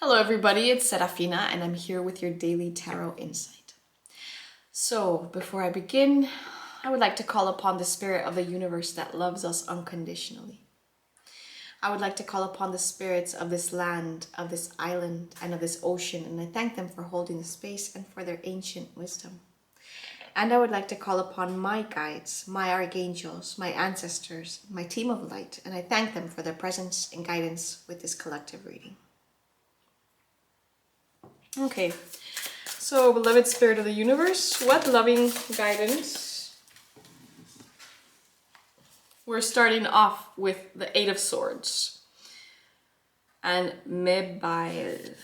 Hello everybody, it's Serafina and I'm here with your daily tarot insight. So before I begin, I would like to call upon the spirit of the universe that loves us unconditionally. I would like to call upon the spirits of this land, of this island, and of this ocean, and I thank them for holding the space and for their ancient wisdom. And I would like to call upon my guides, my archangels, my ancestors, my team of light, and I thank them for their presence and guidance with this collective reading. Okay, so beloved spirit of the universe, what loving guidance? We're starting off with the Eight of Swords and Mebail.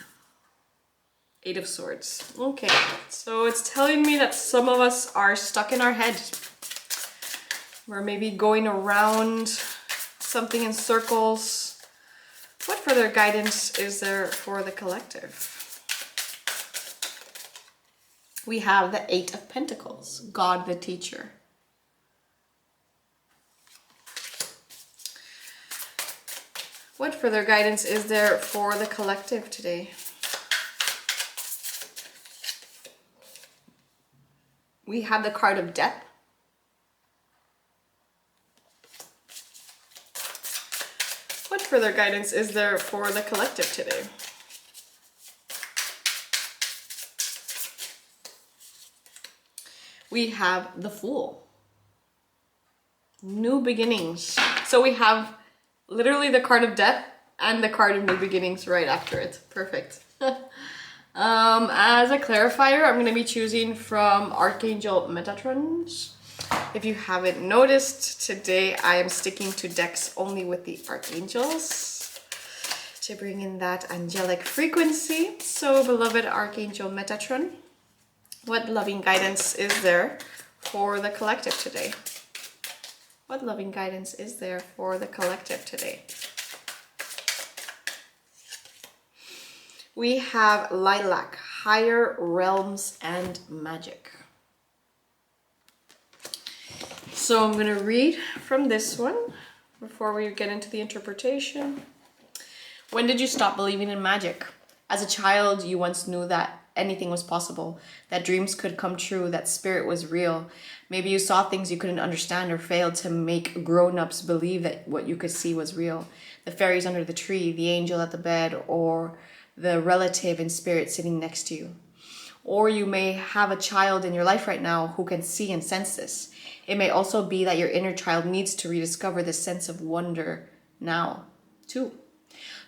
Eight of Swords. Okay, so it's telling me that some of us are stuck in our head. We're maybe going around something in circles. What further guidance is there for the collective? We have the Eight of Pentacles, God the teacher. What further guidance is there for the collective today? We have the card of Death. What further guidance is there for the collective today? We have the Fool. New beginnings. So we have literally the card of Death and the card of New Beginnings right after it. Perfect. As a clarifier, I'm going to be choosing from Archangel Metatron. If you haven't noticed, today I am sticking to decks only with the Archangels to bring in that angelic frequency. So beloved Archangel Metatron, what loving guidance is there for the collective today? What loving guidance is there for the collective today? We have Lilac, Higher Realms and Magic. So I'm going to read from this one before we get into the interpretation. When did you stop believing in magic? As a child, you once knew that anything was possible, that dreams could come true, that spirit was real. Maybe you saw things you couldn't understand or failed to make grown-ups believe that what you could see was real. The fairies under the tree, the angel at the bed, or the relative in spirit sitting next to you. Or you may have a child in your life right now who can see and sense this. It may also be that your inner child needs to rediscover this sense of wonder now, too.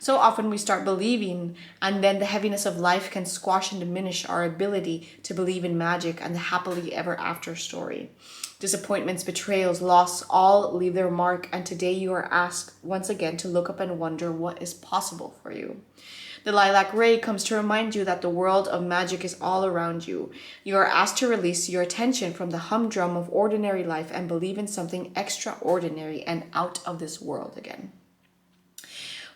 So often we start believing, and then the heaviness of life can squash and diminish our ability to believe in magic and the happily ever after story. Disappointments, betrayals, loss, all leave their mark, and today you are asked once again to look up and wonder what is possible for you. The Lilac Ray comes to remind you that the world of magic is all around you. You are asked to release your attention from the humdrum of ordinary life and believe in something extraordinary and out of this world again.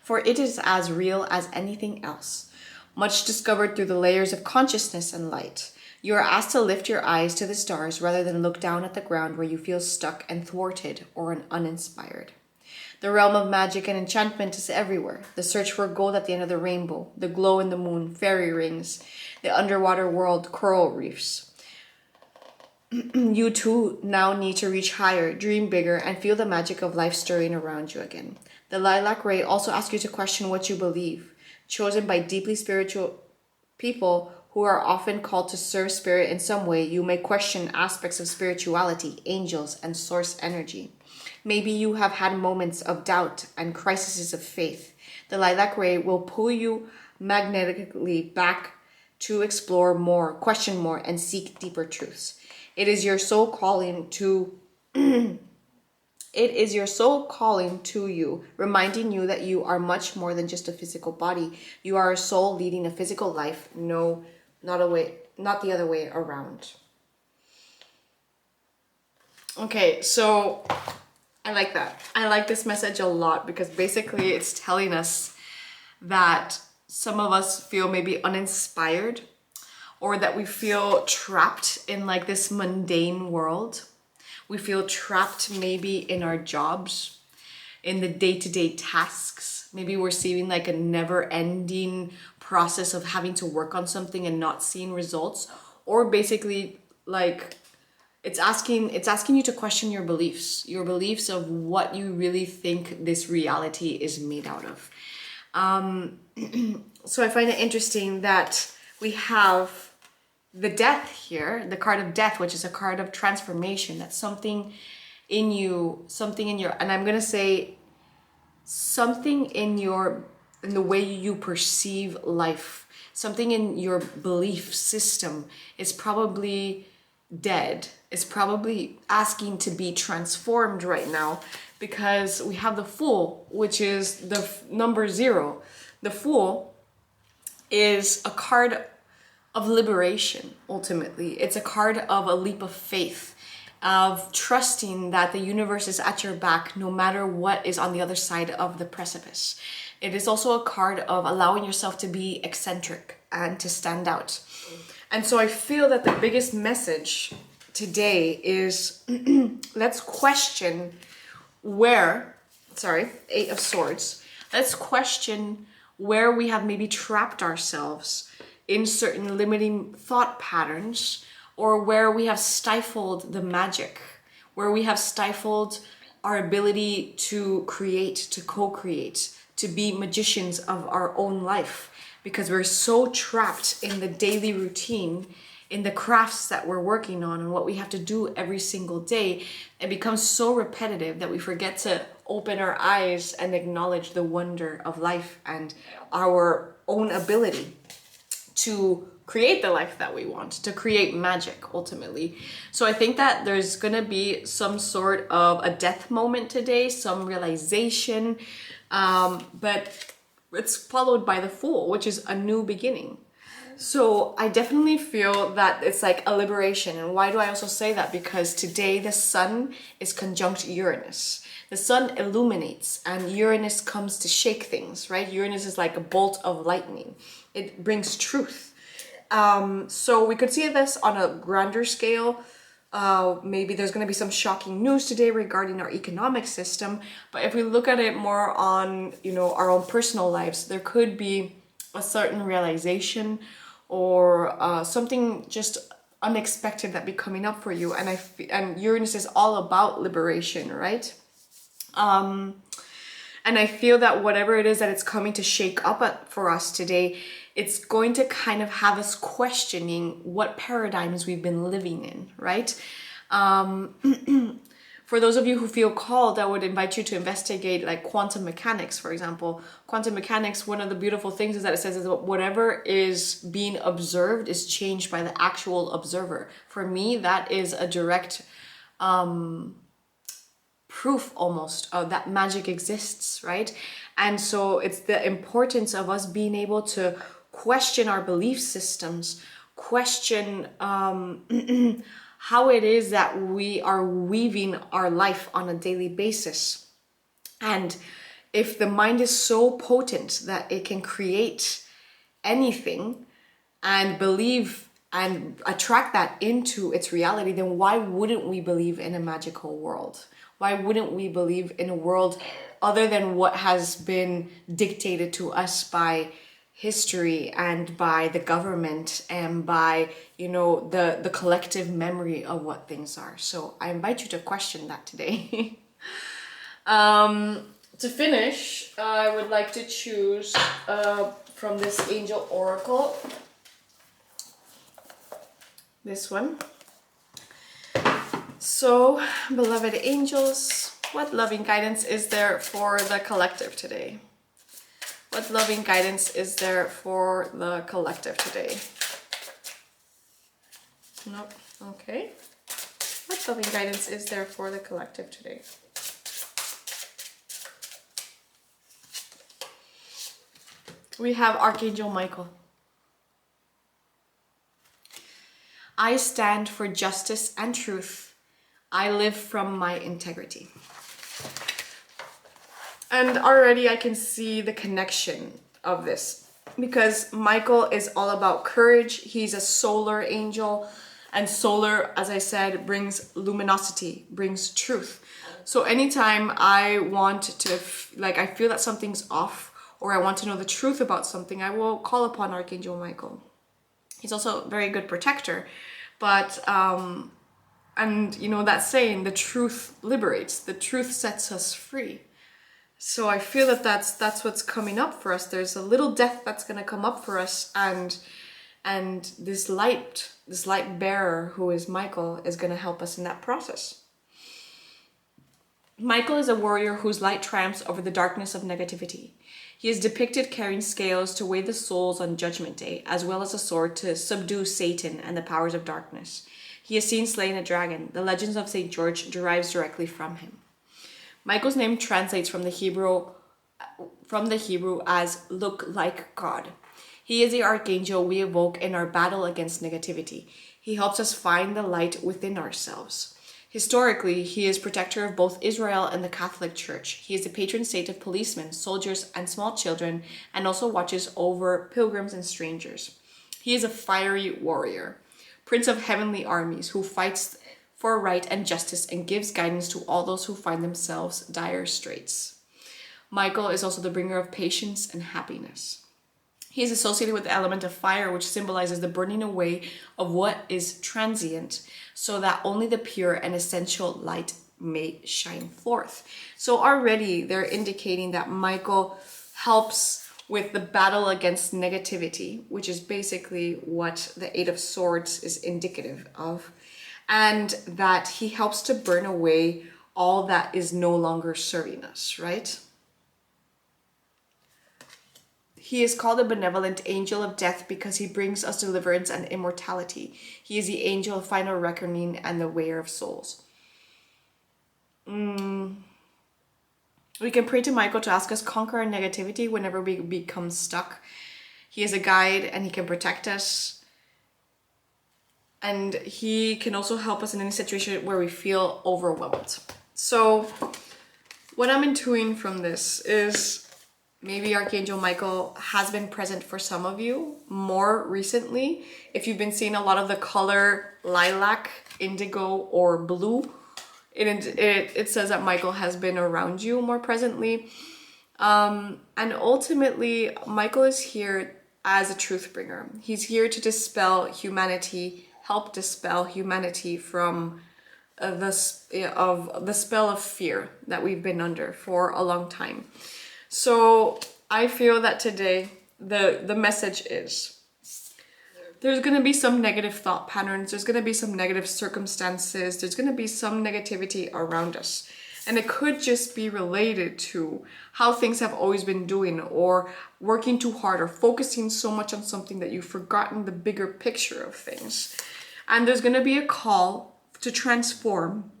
For it is as real as anything else, much discovered through the layers of consciousness and light. You are asked to lift your eyes to the stars rather than look down at the ground where you feel stuck and thwarted or uninspired. The realm of magic and enchantment is everywhere. The search for gold at the end of the rainbow, the glow in the moon, fairy rings, the underwater world, coral reefs. You too now need to reach higher, dream bigger, and feel the magic of life stirring around you again. The Lilac Ray also asks you to question what you believe. Chosen by deeply spiritual people who are often called to serve spirit in some way, you may question aspects of spirituality, angels, and source energy. Maybe you have had moments of doubt and crises of faith. The Lilac Ray will pull you magnetically back to explore more, question more, and seek deeper truths. It is your soul calling to you, reminding you that you are much more than just a physical body. You are a soul leading a physical life. No, not the other way around. Okay, so I like that. I like this message a lot because basically it's telling us that some of us feel maybe uninspired, or that we feel trapped in like this mundane world. We feel trapped maybe in our jobs, in the day-to-day tasks. Maybe we're seeing like a never-ending process of having to work on something and not seeing results, or basically like it's asking you to question your beliefs of what you really think this reality is made out of. So I find it interesting that we have the death here, the card of death, which is a card of transformation. That's something in you, and I'm gonna say something in the way you perceive life, something in your belief system is probably dead. It's probably asking to be transformed right now, because we have the Fool, which is the number 0. The Fool is a card of liberation. Ultimately, it's a card of a leap of faith, of trusting that the universe is at your back no matter what is on the other side of the precipice. It is also a card of allowing yourself to be eccentric and to stand out. And so I feel that the biggest message today is let's question Eight of Swords. Let's question where we have maybe trapped ourselves in certain limiting thought patterns, or where we have stifled the magic, where we have stifled our ability to create, to co-create, to be magicians of our own life, because we're so trapped in the daily routine, in the crafts that we're working on and what we have to do every single day. It becomes so repetitive that we forget to open our eyes and acknowledge the wonder of life and our own ability to create the life that we want, to create magic ultimately. So I think that there's gonna be some sort of a death moment today, some realization, but it's followed by the Fool, which is a new beginning. So I definitely feel that it's like a liberation. And why do I also say that? Because today the sun is conjunct Uranus. The sun illuminates and Uranus comes to shake things, right? Uranus is like a bolt of lightning. It brings truth. So we could see this on a grander scale. Maybe there's going to be some shocking news today regarding our economic system. But if we look at it more on, our own personal lives, there could be a certain realization or something just unexpected that be coming up for you. And Uranus is all about liberation, right? And I feel that whatever it is that it's coming to shake up for us today, it's going to kind of have us questioning what paradigms we've been living in, right? For those of you who feel called, I would invite you to investigate like quantum mechanics, for example. Quantum mechanics, one of the beautiful things is that it says that whatever is being observed is changed by the actual observer. For me, that is a direct proof almost of that magic exists, right? And so it's the importance of us being able to question our belief systems, question how it is that we are weaving our life on a daily basis. And if the mind is so potent that it can create anything and believe and attract that into its reality, then why wouldn't we believe in a magical world? Why wouldn't we believe in a world other than what has been dictated to us by history and by the government and by, the collective memory of what things are? So I invite you to question that today. To finish, I would like to choose from this angel oracle, this one. So, beloved angels, what loving guidance is there for the collective today? What loving guidance is there for the collective today? Nope. Okay. What loving guidance is there for the collective today? We have Archangel Michael. I stand for justice and truth. I live from my integrity. And already I can see the connection of this, because Michael is all about courage. He's a solar angel, and solar, as I said, brings luminosity, brings truth. So anytime I want to, I feel that something's off, or I want to know the truth about something, I will call upon Archangel Michael. He's also a very good protector, but and you know that saying, the truth liberates, the truth sets us free. So I feel that that's what's coming up for us. There's a little death that's going to come up for us, and this light bearer who is Michael is going to help us in that process. Michael is a warrior whose light triumphs over the darkness of negativity. He is depicted carrying scales to weigh the souls on Judgment Day, as well as a sword to subdue Satan and the powers of darkness. He is seen slaying a dragon. The legends of St. George derives directly from him. Michael's name translates from the Hebrew as "look like God." He is the archangel we evoke in our battle against negativity. He helps us find the light within ourselves. Historically, he is protector of both Israel and the Catholic Church. He is the patron saint of policemen, soldiers, and small children, and also watches over pilgrims and strangers. He is a fiery warrior, prince of heavenly armies, who fights for right and justice and gives guidance to all those who find themselves dire straits. Michael is also the bringer of patience and happiness. He is associated with the element of fire, which symbolizes the burning away of what is transient, so that only the pure and essential light may shine forth. So already they're indicating that Michael helps with the battle against negativity, which is basically what the Eight of Swords is indicative of, and that he helps to burn away all that is no longer serving us, right? He is called a benevolent angel of death because he brings us deliverance and immortality. He is the angel of final reckoning and the weigher of souls. We can pray to Michael to ask us conquer our negativity whenever we become stuck. He is a guide and he can protect us. And he can also help us in any situation where we feel overwhelmed. So what I'm intuiting from this is maybe Archangel Michael has been present for some of you more recently. If you've been seeing a lot of the color lilac, indigo, or blue, it says that Michael has been around you more presently. And ultimately, Michael is here as a truth bringer. He's here to help dispel humanity from the spell of fear that we've been under for a long time. So I feel that today the message is there's going to be some negative thought patterns, there's going to be some negative circumstances, there's going to be some negativity around us. And it could just be related to how things have always been doing, or working too hard, or focusing so much on something that you've forgotten the bigger picture of things. And there's going to be a call to transform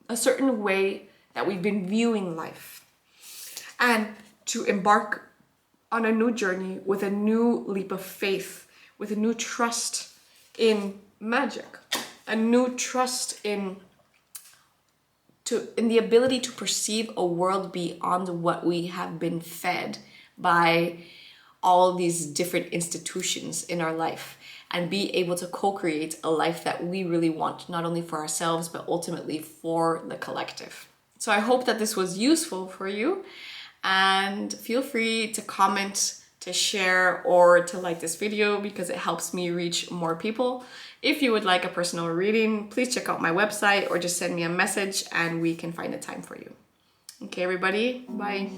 a certain way that we've been viewing life, and to embark on a new journey with a new leap of faith, with a new trust in magic, a new trust in the ability to perceive a world beyond what we have been fed by all these different institutions in our life, and be able to co-create a life that we really want, not only for ourselves, but ultimately for the collective. So I hope that this was useful for you, and feel free to comment, to share, or to like this video because it helps me reach more people. If you would like a personal reading, please check out my website or just send me a message and we can find a time for you. Okay, everybody, bye.